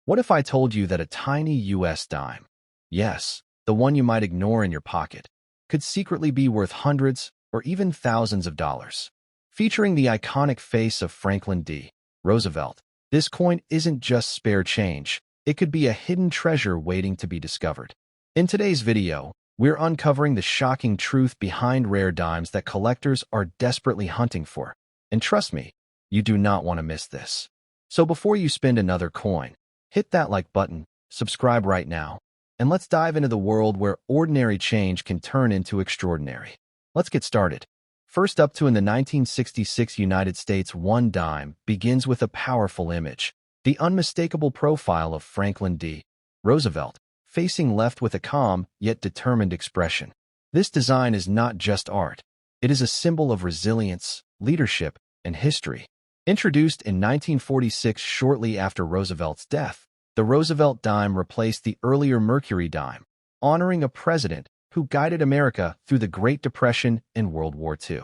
What if I told you that a tiny US dime, yes, the one you might ignore in your pocket, could secretly be worth hundreds or even thousands of dollars? Featuring the iconic face of Franklin D. Roosevelt, this coin isn't just spare change. It could be a hidden treasure waiting to be discovered. In today's video, we're uncovering the shocking truth behind rare dimes that collectors are desperately hunting for. And trust me, you do not want to miss this. So before you spend another coin, hit that like button, subscribe right now, and let's dive into the world where ordinary change can turn into extraordinary. Let's get started. First up in the 1966 United States, one dime begins with a powerful image, the unmistakable profile of Franklin D. Roosevelt, facing left with a calm yet determined expression. This design is not just art. It is a symbol of resilience, leadership, and history. Introduced in 1946 shortly after Roosevelt's death, the Roosevelt dime replaced the earlier Mercury dime, honoring a president who guided America through the Great Depression and World War II.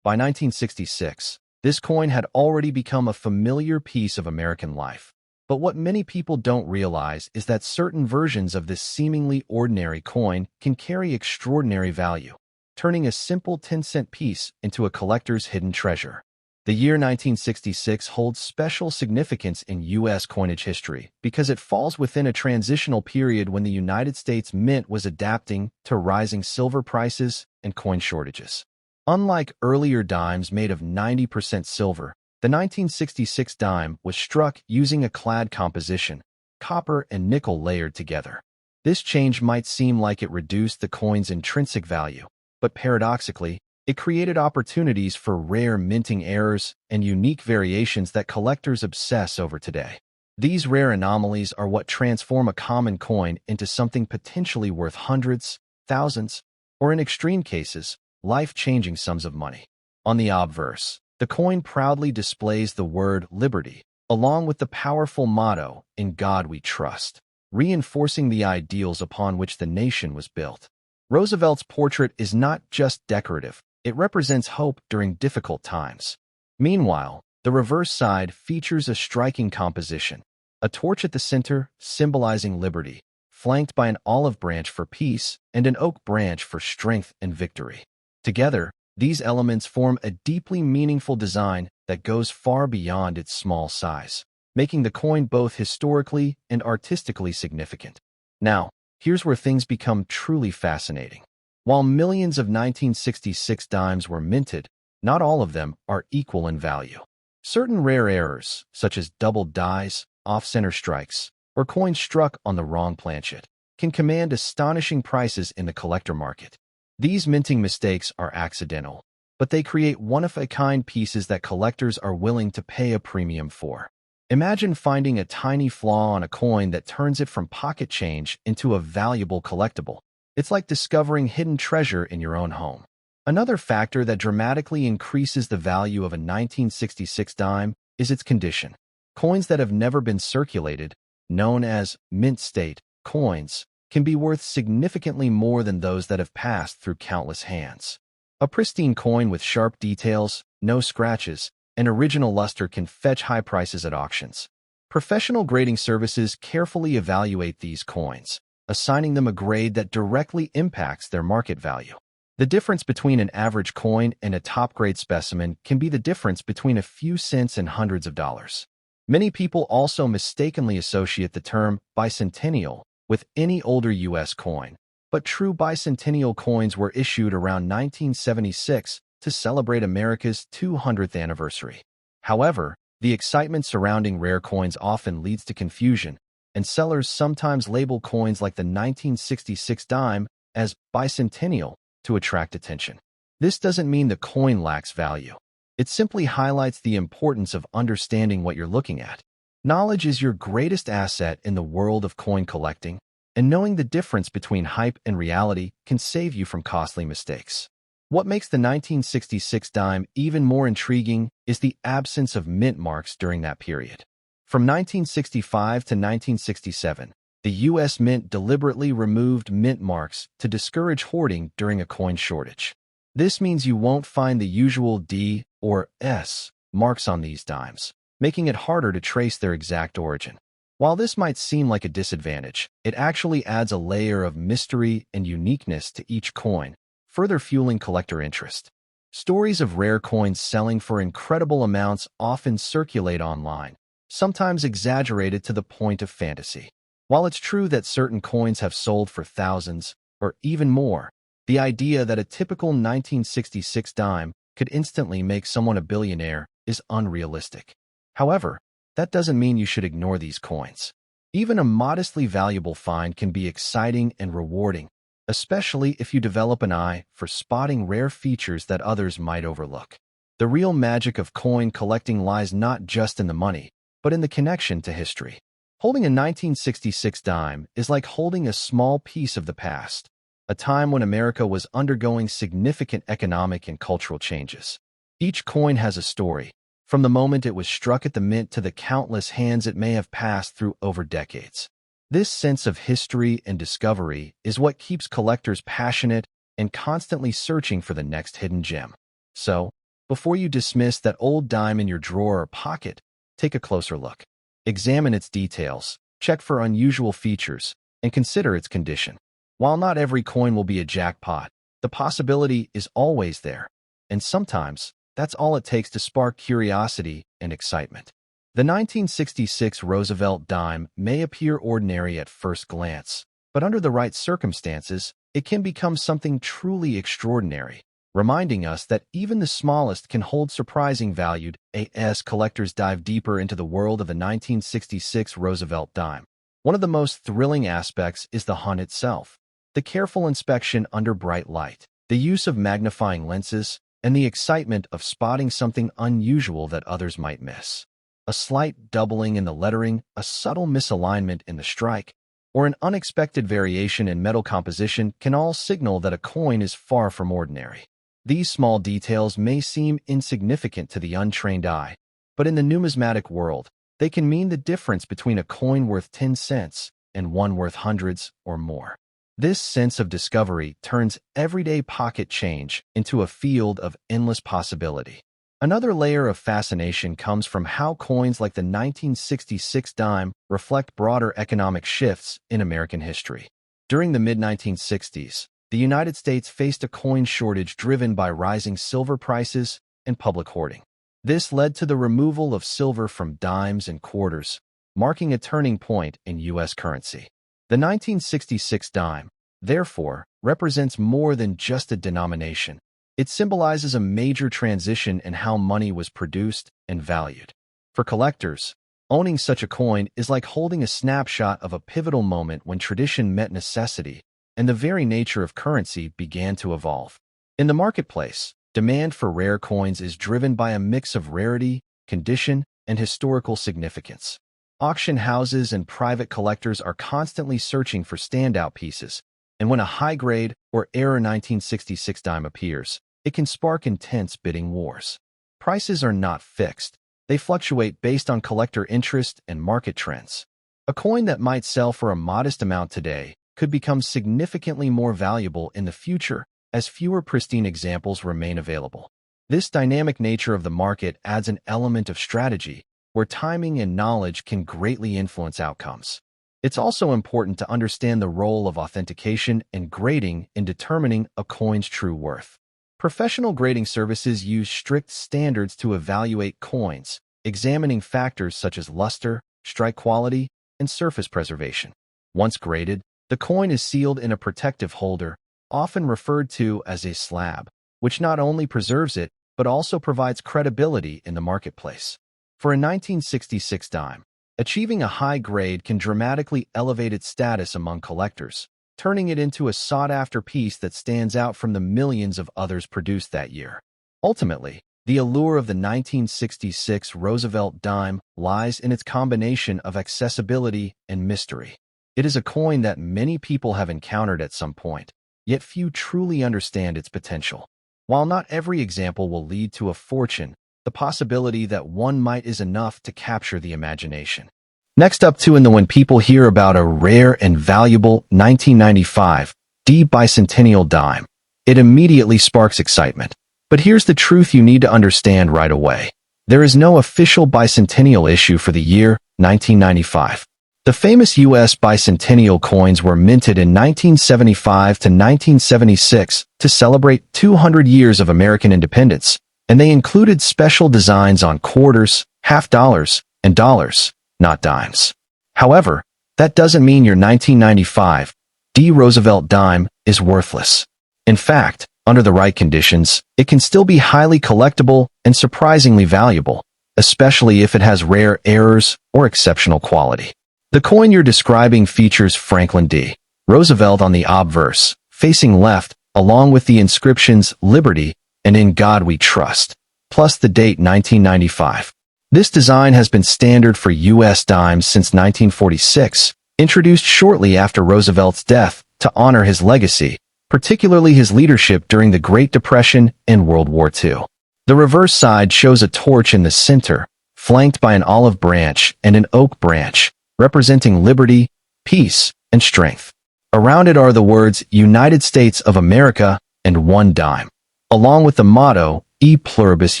By 1966, this coin had already become a familiar piece of American life. But what many people don't realize is that certain versions of this seemingly ordinary coin can carry extraordinary value, turning a simple 10-cent piece into a collector's hidden treasure. The year 1966 holds special significance in U.S. coinage history because it falls within a transitional period when the United States Mint was adapting to rising silver prices and coin shortages. Unlike earlier dimes made of 90% silver, the 1966 dime was struck using a clad composition, copper and nickel layered together. This change might seem like it reduced the coin's intrinsic value, but paradoxically, it created opportunities for rare minting errors and unique variations that collectors obsess over today. These rare anomalies are what transform a common coin into something potentially worth hundreds, thousands, or in extreme cases, life-changing sums of money. On the obverse, the coin proudly displays the word liberty, along with the powerful motto, "In God We Trust," reinforcing the ideals upon which the nation was built. Roosevelt's portrait is not just decorative. It represents hope during difficult times. Meanwhile, the reverse side features a striking composition, a torch at the center symbolizing liberty, flanked by an olive branch for peace and an oak branch for strength and victory. Together, these elements form a deeply meaningful design that goes far beyond its small size, making the coin both historically and artistically significant. Now, here's where things become truly fascinating. While millions of 1966 dimes were minted, not all of them are equal in value. Certain rare errors, such as doubled dies, off-center strikes, or coins struck on the wrong planchet, can command astonishing prices in the collector market. These minting mistakes are accidental, but they create one-of-a-kind pieces that collectors are willing to pay a premium for. Imagine finding a tiny flaw on a coin that turns it from pocket change into a valuable collectible. It's like discovering hidden treasure in your own home. Another factor that dramatically increases the value of a 1966 dime is its condition. Coins that have never been circulated, known as mint state coins, can be worth significantly more than those that have passed through countless hands. A pristine coin with sharp details, no scratches, and original luster can fetch high prices at auctions. Professional grading services carefully evaluate these coins, assigning them a grade that directly impacts their market value. The difference between an average coin and a top-grade specimen can be the difference between a few cents and hundreds of dollars. Many people also mistakenly associate the term bicentennial with any older U.S. coin, but true bicentennial coins were issued around 1976 to celebrate America's 200th anniversary. However, the excitement surrounding rare coins often leads to confusion, and sellers sometimes label coins like the 1966 dime as bicentennial to attract attention. This doesn't mean the coin lacks value. It simply highlights the importance of understanding what you're looking at. Knowledge is your greatest asset in the world of coin collecting, and knowing the difference between hype and reality can save you from costly mistakes. What makes the 1966 dime even more intriguing is the absence of mint marks during that period. From 1965 to 1967, the U.S. Mint deliberately removed mint marks to discourage hoarding during a coin shortage. This means you won't find the usual D or S marks on these dimes, making it harder to trace their exact origin. While this might seem like a disadvantage, it actually adds a layer of mystery and uniqueness to each coin, further fueling collector interest. Stories of rare coins selling for incredible amounts often circulate online, sometimes exaggerated to the point of fantasy. While it's true that certain coins have sold for thousands, or even more, the idea that a typical 1966 dime could instantly make someone a billionaire is unrealistic. However, that doesn't mean you should ignore these coins. Even a modestly valuable find can be exciting and rewarding, especially if you develop an eye for spotting rare features that others might overlook. The real magic of coin collecting lies not just in the money, but in the connection to history. Holding a 1966 dime is like holding a small piece of the past, a time when America was undergoing significant economic and cultural changes. Each coin has a story, from the moment it was struck at the mint to the countless hands it may have passed through over decades. This sense of history and discovery is what keeps collectors passionate and constantly searching for the next hidden gem. So, before you dismiss that old dime in your drawer or pocket, take a closer look. Examine its details, check for unusual features, and consider its condition. While not every coin will be a jackpot, the possibility is always there, and sometimes that's all it takes to spark curiosity and excitement. The 1966 Roosevelt Dime may appear ordinary at first glance, but under the right circumstances, it can become something truly extraordinary, reminding us that even the smallest can hold surprising value. As collectors dive deeper into the world of the 1966 Roosevelt Dime, one of the most thrilling aspects is the hunt itself. The careful inspection under bright light, the use of magnifying lenses, and the excitement of spotting something unusual that others might miss. A slight doubling in the lettering, a subtle misalignment in the strike, or an unexpected variation in metal composition can all signal that a coin is far from ordinary. These small details may seem insignificant to the untrained eye, but in the numismatic world, they can mean the difference between a coin worth 10 cents and one worth hundreds or more. This sense of discovery turns everyday pocket change into a field of endless possibility. Another layer of fascination comes from how coins like the 1966 dime reflect broader economic shifts in American history. During the mid-1960s, the United States faced a coin shortage driven by rising silver prices and public hoarding. This led to the removal of silver from dimes and quarters, marking a turning point in U.S. currency. The 1966 dime, therefore, represents more than just a denomination. It symbolizes a major transition in how money was produced and valued. For collectors, owning such a coin is like holding a snapshot of a pivotal moment when tradition met necessity, and the very nature of currency began to evolve. In the marketplace, demand for rare coins is driven by a mix of rarity, condition, and historical significance. Auction houses and private collectors are constantly searching for standout pieces, and when a high-grade or era 1966 dime appears, it can spark intense bidding wars. Prices are not fixed. They fluctuate based on collector interest and market trends. A coin that might sell for a modest amount today could become significantly more valuable in the future as fewer pristine examples remain available. This dynamic nature of the market adds an element of strategy, where timing and knowledge can greatly influence outcomes. It's also important to understand the role of authentication and grading in determining a coin's true worth. Professional grading services use strict standards to evaluate coins, examining factors such as luster, strike quality, and surface preservation. Once graded, the coin is sealed in a protective holder, often referred to as a slab, which not only preserves it, but also provides credibility in the marketplace. For a 1966 dime, achieving a high grade can dramatically elevate its status among collectors, turning it into a sought-after piece that stands out from the millions of others produced that year. Ultimately, the allure of the 1966 Roosevelt dime lies in its combination of accessibility and mystery. It is a coin that many people have encountered at some point, yet few truly understand its potential. While not every example will lead to a fortune, the possibility that one might is enough to capture the imagination. Next up when people hear about a rare and valuable 1995 D bicentennial dime, it immediately sparks excitement. But here's the truth you need to understand right away. There is no official bicentennial issue for the year 1995. The famous U.S. bicentennial coins were minted in 1975 to 1976 to celebrate 200 years of American independence, and they included special designs on quarters, half dollars, and dollars, not dimes. However, that doesn't mean your 1995 Roosevelt Dime is worthless. In fact, under the right conditions, it can still be highly collectible and surprisingly valuable, especially if it has rare errors or exceptional quality. The coin you're describing features Franklin D. Roosevelt on the obverse, facing left, along with the inscriptions Liberty and In God We Trust, plus the date 1995. This design has been standard for U.S. dimes since 1946, introduced shortly after Roosevelt's death to honor his legacy, particularly his leadership during the Great Depression and World War II. The reverse side shows a torch in the center, flanked by an olive branch and an oak branch, representing liberty, peace, and strength. Around it are the words United States of America and one dime, along with the motto E Pluribus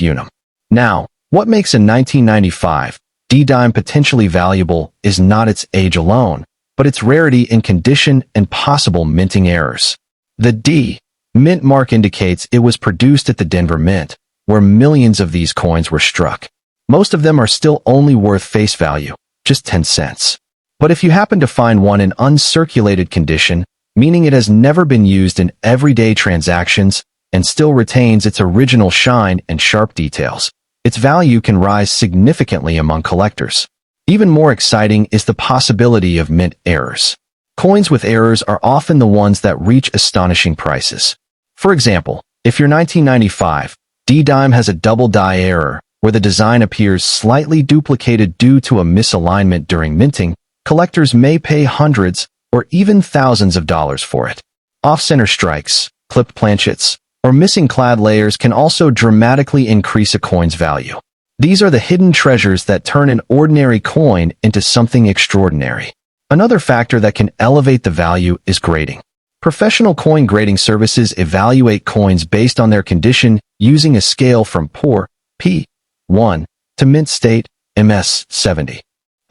Unum. Now, what makes a 1995 D-dime potentially valuable is not its age alone, but its rarity in condition and possible minting errors. The D mint mark indicates it was produced at the Denver Mint, where millions of these coins were struck. Most of them are still only worth face value, just 10 cents. But if you happen to find one in uncirculated condition, meaning it has never been used in everyday transactions and still retains its original shine and sharp details, its value can rise significantly among collectors. Even more exciting is the possibility of mint errors. Coins with errors are often the ones that reach astonishing prices. For example, if your 1995 D-dime has a double die error, where the design appears slightly duplicated due to a misalignment during minting, collectors may pay hundreds or even thousands of dollars for it. Off-center strikes, clipped planchets, or missing clad layers can also dramatically increase a coin's value. These are the hidden treasures that turn an ordinary coin into something extraordinary. Another factor that can elevate the value is grading. Professional coin grading services evaluate coins based on their condition using a scale from poor, P1, to mint state, MS70.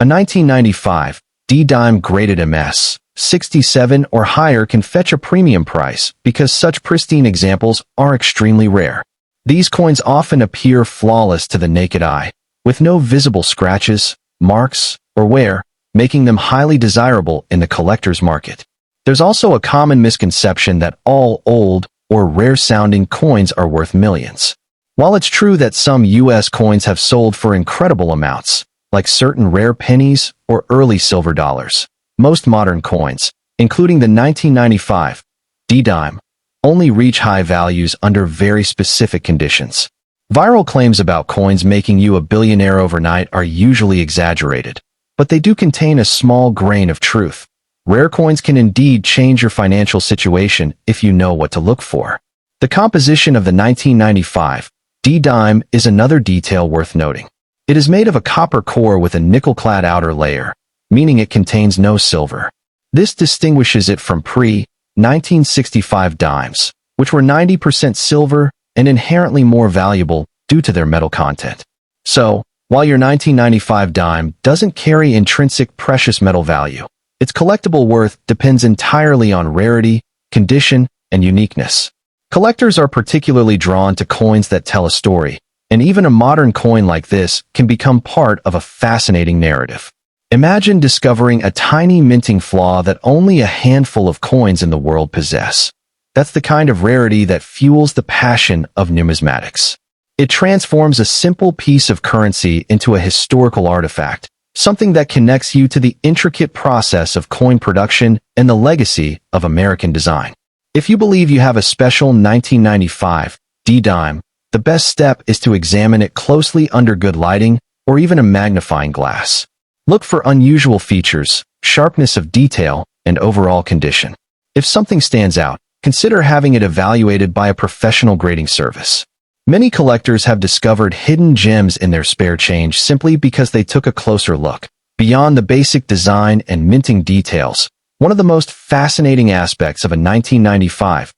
A 1995 D-dime graded MS 67 or higher can fetch a premium price because such pristine examples are extremely rare. These coins often appear flawless to the naked eye, with no visible scratches, marks, or wear, making them highly desirable in the collector's market. There's also a common misconception that all old or rare-sounding coins are worth millions. While it's true that some U.S. coins have sold for incredible amounts, like certain rare pennies or early silver dollars, most modern coins, including the 1995 D-dime, only reach high values under very specific conditions. Viral claims about coins making you a billionaire overnight are usually exaggerated, but they do contain a small grain of truth. Rare coins can indeed change your financial situation if you know what to look for. The composition of the 1995 D-dime is another detail worth noting. It is made of a copper core with a nickel-clad outer layer, meaning it contains no silver. This distinguishes it from pre-1965 dimes, which were 90% silver and inherently more valuable due to their metal content. So, while your 1995 dime doesn't carry intrinsic precious metal value, its collectible worth depends entirely on rarity, condition, and uniqueness. Collectors are particularly drawn to coins that tell a story, and even a modern coin like this can become part of a fascinating narrative. Imagine discovering a tiny minting flaw that only a handful of coins in the world possess. That's the kind of rarity that fuels the passion of numismatics. It transforms a simple piece of currency into a historical artifact, something that connects you to the intricate process of coin production and the legacy of American design. If you believe you have a special 1995 D-dime, the best step is to examine it closely under good lighting or even a magnifying glass. Look for unusual features, sharpness of detail, and overall condition. If something stands out, consider having it evaluated by a professional grading service. Many collectors have discovered hidden gems in their spare change simply because they took a closer look. Beyond the basic design and minting details, one of the most fascinating aspects of a 1995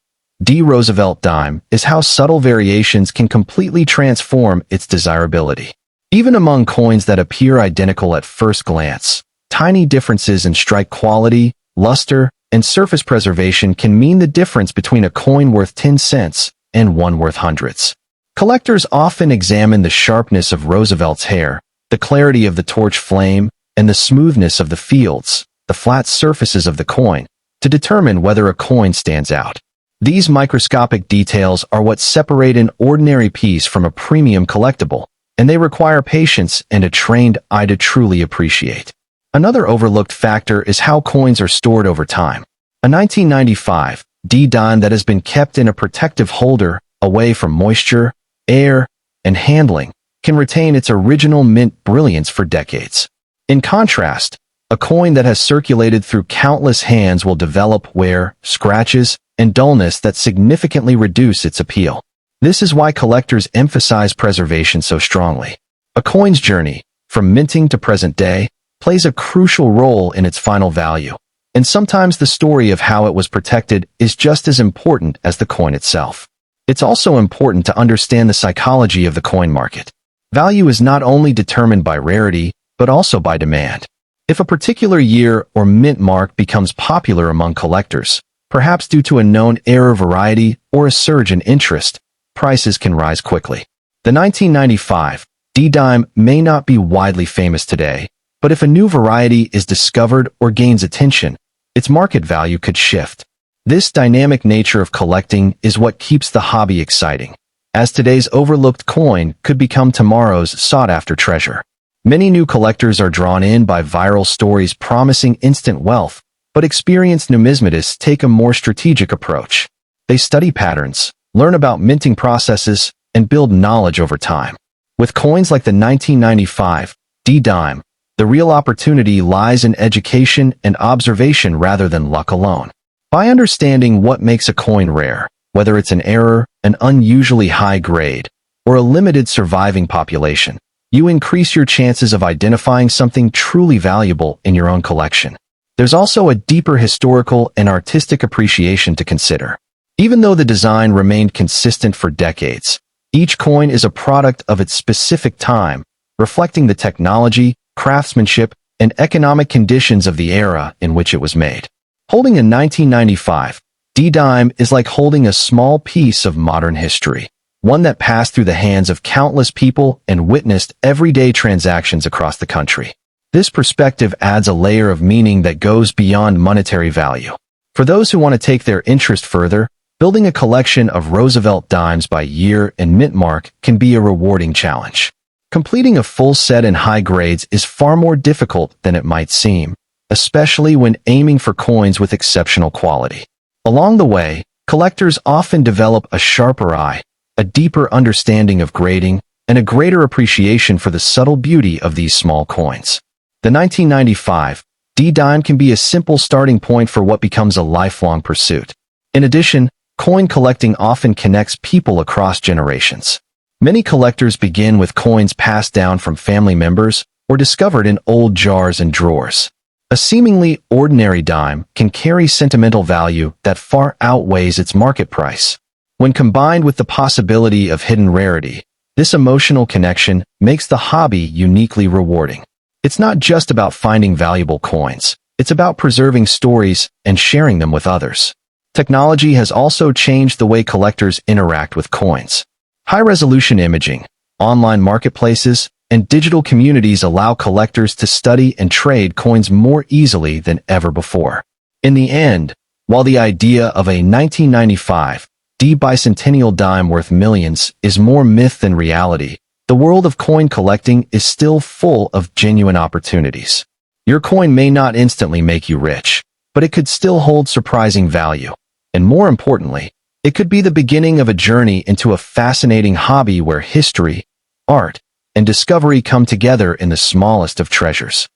Roosevelt dime is how subtle variations can completely transform its desirability. Even among coins that appear identical at first glance, Tiny differences in strike quality, luster, and surface preservation can mean the difference between a coin worth 10 cents and one worth hundreds. Collectors often examine the sharpness of Roosevelt's hair, the clarity of the torch flame, and the smoothness of the fields, the flat surfaces of the coin, to determine whether a coin stands out. These microscopic details are what separate an ordinary piece from a premium collectible, and they require patience and a trained eye to truly appreciate. Another overlooked factor is how coins are stored over time. A 1995 D dime that has been kept in a protective holder away from moisture, air, and handling can retain its original mint brilliance for decades. In contrast, a coin that has circulated through countless hands will develop wear, scratches, and dullness that significantly reduce its appeal. This is why collectors emphasize preservation so strongly. A coin's journey, from minting to present day, plays a crucial role in its final value, and sometimes the story of how it was protected is just as important as the coin itself. It's also important to understand the psychology of the coin market. Value is not only determined by rarity, but also by demand. If a particular year or mint mark becomes popular among collectors, perhaps due to a known error variety or a surge in interest, prices can rise quickly. The 1995 D dime may not be widely famous today, but if a new variety is discovered or gains attention, its market value could shift. This dynamic nature of collecting is what keeps the hobby exciting, as today's overlooked coin could become tomorrow's sought-after treasure. Many new collectors are drawn in by viral stories promising instant wealth, but experienced numismatists take a more strategic approach. They study patterns, learn about minting processes, and build knowledge over time. With coins like the 1995 D dime, the real opportunity lies in education and observation rather than luck alone. By understanding what makes a coin rare, whether it's an error, an unusually high grade, or a limited surviving population, you increase your chances of identifying something truly valuable in your own collection. There's also a deeper historical and artistic appreciation to consider. Even though the design remained consistent for decades, each coin is a product of its specific time, reflecting the technology, craftsmanship, and economic conditions of the era in which it was made. Holding a 1995 D dime is like holding a small piece of modern history, one that passed through the hands of countless people and witnessed everyday transactions across the country. This perspective adds a layer of meaning that goes beyond monetary value. For those who want to take their interest further, building a collection of Roosevelt dimes by year and mint mark can be a rewarding challenge. Completing a full set in high grades is far more difficult than it might seem, especially when aiming for coins with exceptional quality. Along the way, collectors often develop a sharper eye, a deeper understanding of grading, and a greater appreciation for the subtle beauty of these small coins. The 1995 D dime can be a simple starting point for what becomes a lifelong pursuit. In addition, coin collecting often connects people across generations. Many collectors begin with coins passed down from family members or discovered in old jars and drawers. A seemingly ordinary dime can carry sentimental value that far outweighs its market price. When combined with the possibility of hidden rarity, this emotional connection makes the hobby uniquely rewarding. It's not just about finding valuable coins. It's about preserving stories and sharing them with others. Technology has also changed the way collectors interact with coins. High-resolution imaging, online marketplaces, and digital communities allow collectors to study and trade coins more easily than ever before. In the end, while the idea of a 1995 D bicentennial dime worth millions is more myth than reality, the world of coin collecting is still full of genuine opportunities. Your coin may not instantly make you rich, but it could still hold surprising value. And more importantly, it could be the beginning of a journey into a fascinating hobby where history, art, and discovery come together in the smallest of treasures.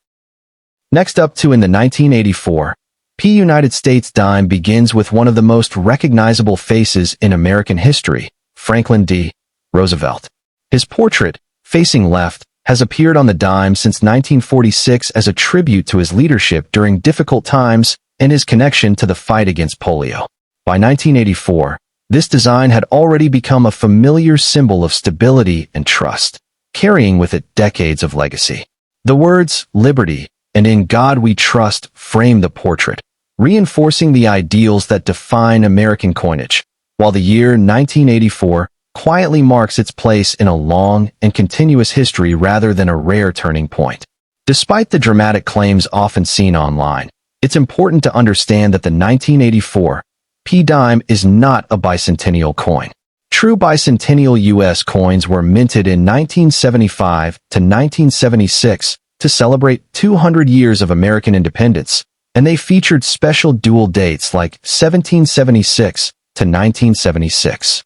Next up to in the 1984 United States dime begins with one of the most recognizable faces in American history, Franklin D. Roosevelt. His portrait, facing left, has appeared on the dime since 1946 as a tribute to his leadership during difficult times and his connection to the fight against polio. By 1984, this design had already become a familiar symbol of stability and trust, carrying with it decades of legacy. The words liberty, and In God We Trust frame the portrait, reinforcing the ideals that define American coinage, while the year 1984 quietly marks its place in a long and continuous history rather than a rare turning point. Despite the dramatic claims often seen online, it's important to understand that the 1984 P-Dime is not a bicentennial coin. True bicentennial U.S. coins were minted in 1975 to 1976 to celebrate 200 years of American independence, and they featured special dual dates like 1776 to 1976.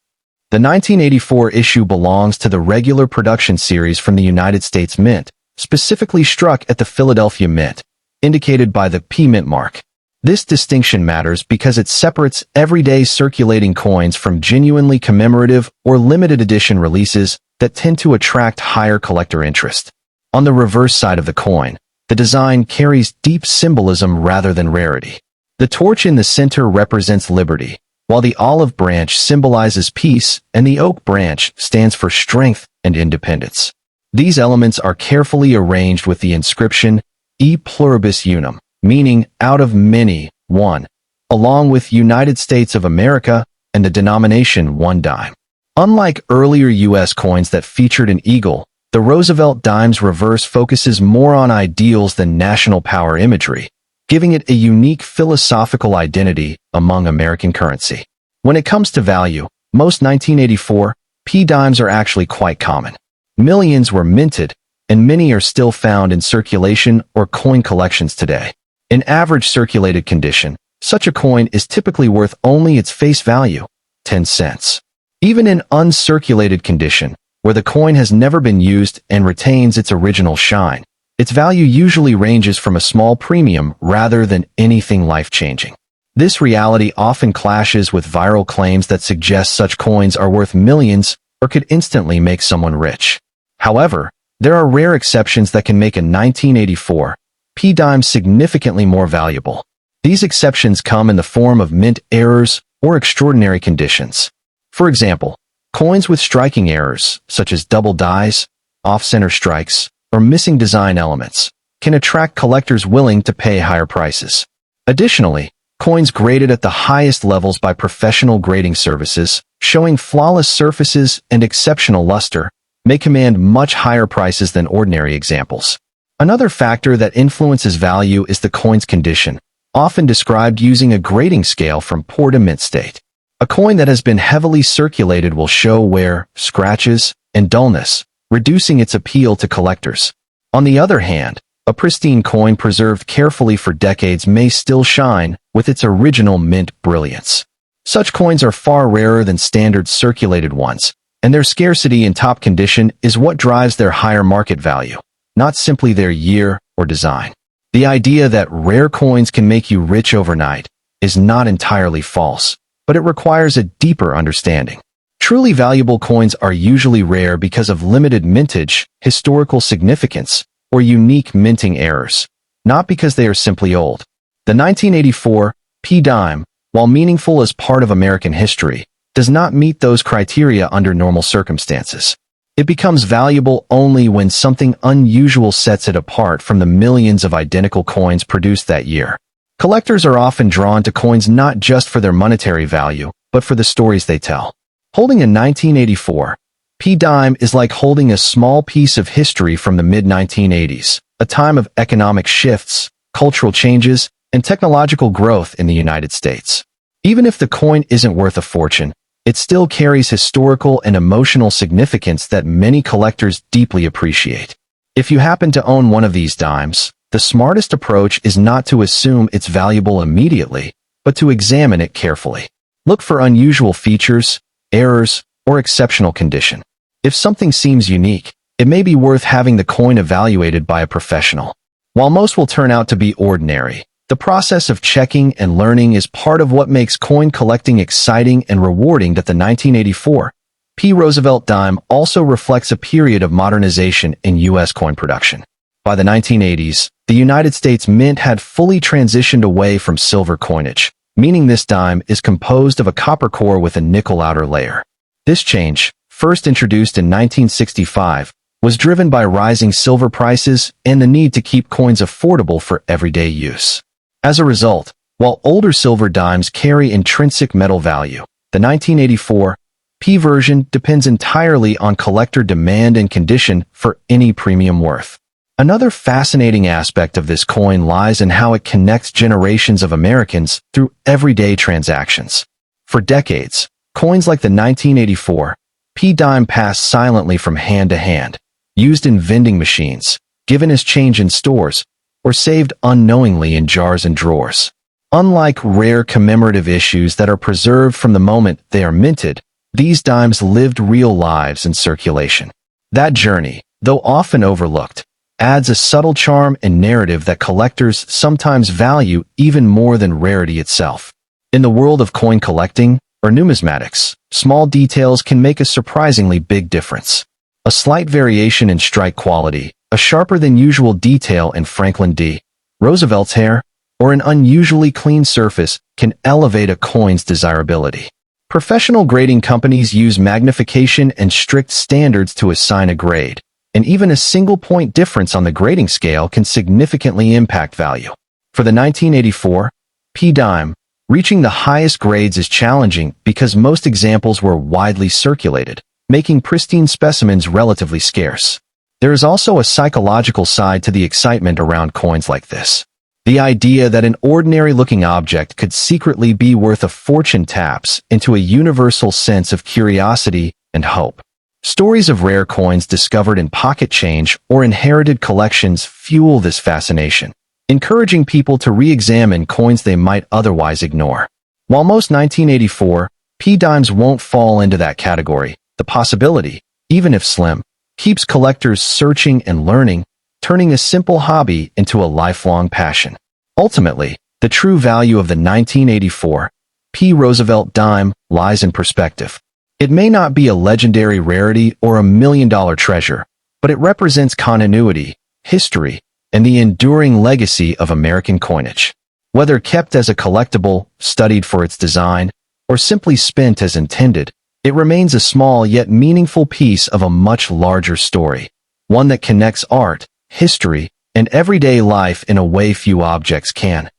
The 1984 issue belongs to the regular production series from the United States Mint, specifically struck at the Philadelphia Mint, indicated by the P Mint mark. This distinction matters because it separates everyday circulating coins from genuinely commemorative or limited edition releases that tend to attract higher collector interest. On the reverse side of the coin, the design carries deep symbolism rather than rarity. The torch in the center represents liberty, while the olive branch symbolizes peace and the oak branch stands for strength and independence. These elements are carefully arranged with the inscription E pluribus unum, meaning out of many, one, along with United States of America and the denomination 1 dime. Unlike earlier U.S. coins that featured an eagle, the Roosevelt Dime's reverse focuses more on ideals than national power imagery, giving it a unique philosophical identity among American currency. When it comes to value, most 1984 P-Dimes are actually quite common. Millions were minted, and many are still found in circulation or coin collections today. In average circulated condition, such a coin is typically worth only its face value, 10 cents. Even in uncirculated condition, where the coin has never been used and retains its original shine, its value usually ranges from a small premium rather than anything life-changing. This reality often clashes with viral claims that suggest such coins are worth millions or could instantly make someone rich. However, there are rare exceptions that can make a 1984 P-Dime significantly more valuable. These exceptions come in the form of mint errors or extraordinary conditions. For example, coins with striking errors, such as double dies, off-center strikes, or missing design elements, can attract collectors willing to pay higher prices. Additionally, coins graded at the highest levels by professional grading services, showing flawless surfaces and exceptional luster, may command much higher prices than ordinary examples. Another factor that influences value is the coin's condition, often described using a grading scale from poor to mint state. A coin that has been heavily circulated will show wear, scratches, and dullness, reducing its appeal to collectors. On the other hand, a pristine coin preserved carefully for decades may still shine with its original mint brilliance. Such coins are far rarer than standard circulated ones, and their scarcity in top condition is what drives their higher market value, not simply their year or design. The idea that rare coins can make you rich overnight is not entirely false, but it requires a deeper understanding. Truly valuable coins are usually rare because of limited mintage, historical significance, or unique minting errors, not because they are simply old. The 1984 P-Dime, while meaningful as part of American history, does not meet those criteria under normal circumstances. It becomes valuable only when something unusual sets it apart from the millions of identical coins produced that year. Collectors are often drawn to coins not just for their monetary value, but for the stories they tell. Holding a 1984 P-Dime is like holding a small piece of history from the mid-1980s, a time of economic shifts, cultural changes, and technological growth in the United States. Even if the coin isn't worth a fortune, it still carries historical and emotional significance that many collectors deeply appreciate. If you happen to own one of these dimes, the smartest approach is not to assume it's valuable immediately, but to examine it carefully. Look for unusual features, errors, or exceptional condition. If something seems unique, it may be worth having the coin evaluated by a professional. While most will turn out to be ordinary, the process of checking and learning is part of what makes coin collecting exciting and rewarding. That the 1984 P. Roosevelt Dime also reflects a period of modernization in U.S. coin production. By the 1980s, the United States Mint had fully transitioned away from silver coinage, meaning this dime is composed of a copper core with a nickel outer layer. This change, first introduced in 1965, was driven by rising silver prices and the need to keep coins affordable for everyday use. As a result, while older silver dimes carry intrinsic metal value, the 1984 P version depends entirely on collector demand and condition for any premium worth. Another fascinating aspect of this coin lies in how it connects generations of Americans through everyday transactions. For decades, coins like the 1984 P dime passed silently from hand to hand, used in vending machines, given as change in stores, or saved unknowingly in jars and drawers. Unlike rare commemorative issues that are preserved from the moment they are minted, these dimes lived real lives in circulation. That journey, though often overlooked, adds a subtle charm and narrative that collectors sometimes value even more than rarity itself. In the world of coin collecting, or numismatics, small details can make a surprisingly big difference. A slight variation in strike quality, a sharper than usual detail in Franklin D. Roosevelt's hair, or an unusually clean surface can elevate a coin's desirability. Professional grading companies use magnification and strict standards to assign a grade, and even a single-point difference on the grading scale can significantly impact value. For the 1984 P dime, reaching the highest grades is challenging because most examples were widely circulated, making pristine specimens relatively scarce. There is also a psychological side to the excitement around coins like this. The idea that an ordinary-looking object could secretly be worth a fortune taps into a universal sense of curiosity and hope. Stories of rare coins discovered in pocket change or inherited collections fuel this fascination, encouraging people to re-examine coins they might otherwise ignore. While most 1984 P dimes won't fall into that category, the possibility, even if slim, keeps collectors searching and learning, turning a simple hobby into a lifelong passion. Ultimately, the true value of the 1984 P Roosevelt Dime lies in perspective. It may not be a legendary rarity or a million-dollar treasure, but it represents continuity, history, and the enduring legacy of American coinage. Whether kept as a collectible, studied for its design, or simply spent as intended, it remains a small yet meaningful piece of a much larger story, one that connects art, history, and everyday life in a way few objects can.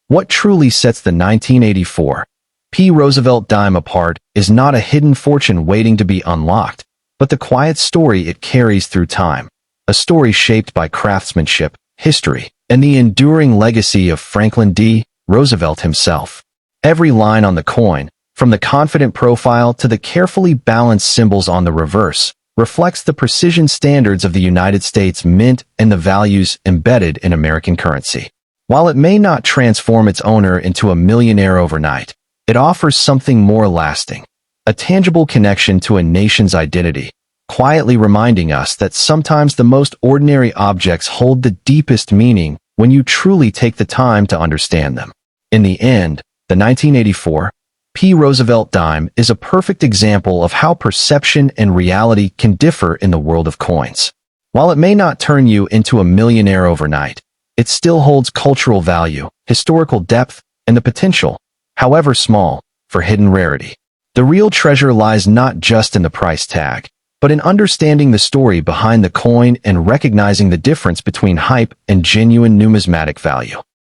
What truly sets the 1984 P Roosevelt Dime apart is not a hidden fortune waiting to be unlocked, but the quiet story it carries through time, a story shaped by craftsmanship, history, and the enduring legacy of Franklin D. Roosevelt himself. Every line on the coin, from the confident profile to the carefully balanced symbols on the reverse, reflects the precision standards of the United States Mint and the values embedded in American currency. While it may not transform its owner into a millionaire overnight, it offers something more lasting, a tangible connection to a nation's identity, quietly reminding us that sometimes the most ordinary objects hold the deepest meaning when you truly take the time to understand them. In the end, the 1984 P Roosevelt Dime is a perfect example of how perception and reality can differ in the world of coins. While it may not turn you into a millionaire overnight, it still holds cultural value, historical depth, and the potential, however small, for hidden rarity. The real treasure lies not just in the price tag, but in understanding the story behind the coin and recognizing the difference between hype and genuine numismatic value.